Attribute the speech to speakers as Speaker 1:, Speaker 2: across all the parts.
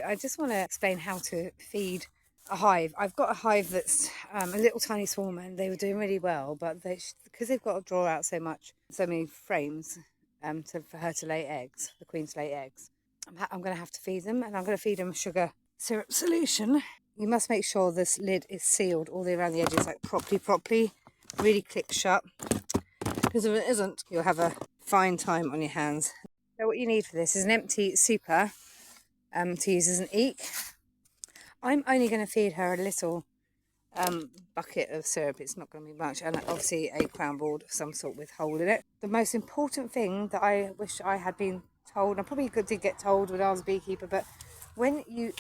Speaker 1: I just want to explain how to feed a hive. I've got a hive that's a little tiny swarm, and they were doing really well, but because they've got to draw out so many frames for her to lay eggs, the queen to lay eggs, I'm going to have to feed them, and I'm going to feed them sugar syrup solution. You must make sure this lid is sealed all the way around the edges, like properly, really click shut, because if it isn't, you'll have a fine time on your hands. So what you need for this is an empty super to use as an eek. I'm only going to feed her a little bucket of syrup. It's not going to be much, and obviously a crown board of some sort with hole in it. The most important thing that I wish I had been told, and I probably did get told when I was a beekeeper, but when you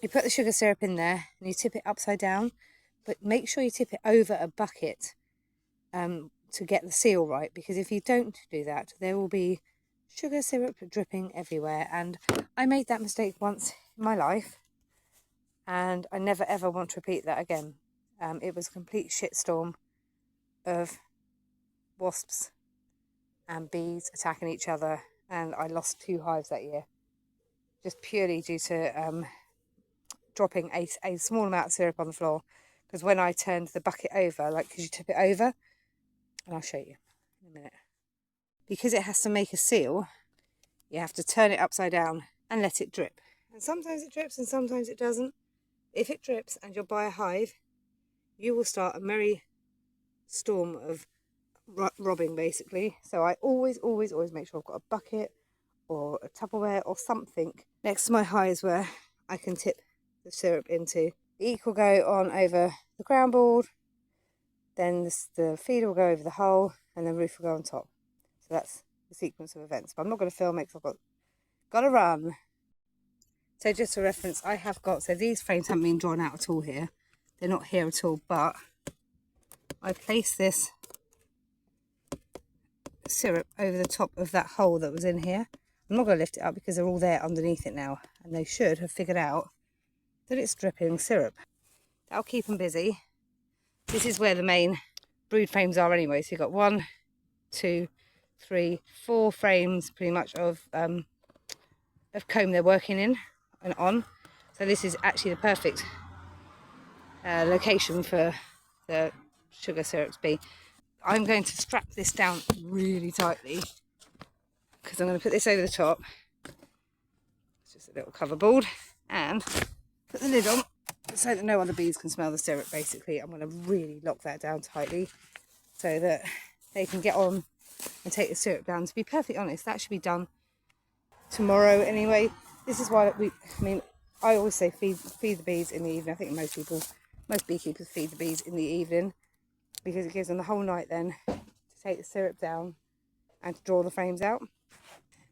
Speaker 1: you put the sugar syrup in there and you tip it upside down, but make sure you tip it over a bucket to get the seal right, because if you don't do that, there will be sugar syrup dripping everywhere. And I made that mistake once in my life, and I never ever want to repeat that again. It was a complete shitstorm of wasps and bees attacking each other, and I lost 2 hives that year, just purely due to dropping a small amount of syrup on the floor. Because when I turned the bucket over, because you tip it over, and I'll show you in a minute, because it has to make a seal, you have to turn it upside down and let it drip. And sometimes it drips and sometimes it doesn't. If it drips and you'll buy a hive, you will start a merry storm of robbing, basically. So I always make sure I've got a bucket or a Tupperware or something next to my hives where I can tip the syrup into. The eek will go on over the crown board, then the feeder will go over the hole, and the roof will go on top. So that's the sequence of events. But I'm not going to film it because I've got to run. So just for reference, so these frames haven't been drawn out at all here. They're not here at all, but I placed this syrup over the top of that hole that was in here. I'm not going to lift it up because they're all there underneath it now, and they should have figured out that it's dripping syrup. That'll keep them busy. This is where the main brood frames are anyway. So you've got 1, 2, 3, 4 frames pretty much of comb they're working in and on. So this is actually the perfect location for the sugar syrup to be. I'm going to strap this down really tightly because I'm going to put this over the top. It's just a little cover board, and put the lid on so that no other bees can smell the syrup. Basically, I'm going to really lock that down tightly so that they can get on and take the syrup down. To be perfectly honest, that should be done tomorrow anyway. This is why I always say feed the bees in the evening. I think most beekeepers feed the bees in the evening, because it gives them the whole night then to take the syrup down and to draw the frames out.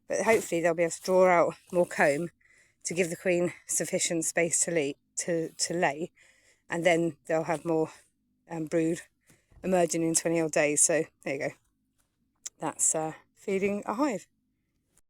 Speaker 1: But hopefully they'll be able to draw out more comb to give the queen sufficient space to lay, and then they'll have more brood emerging in 20 odd days. So there you go. That's feeding a hive.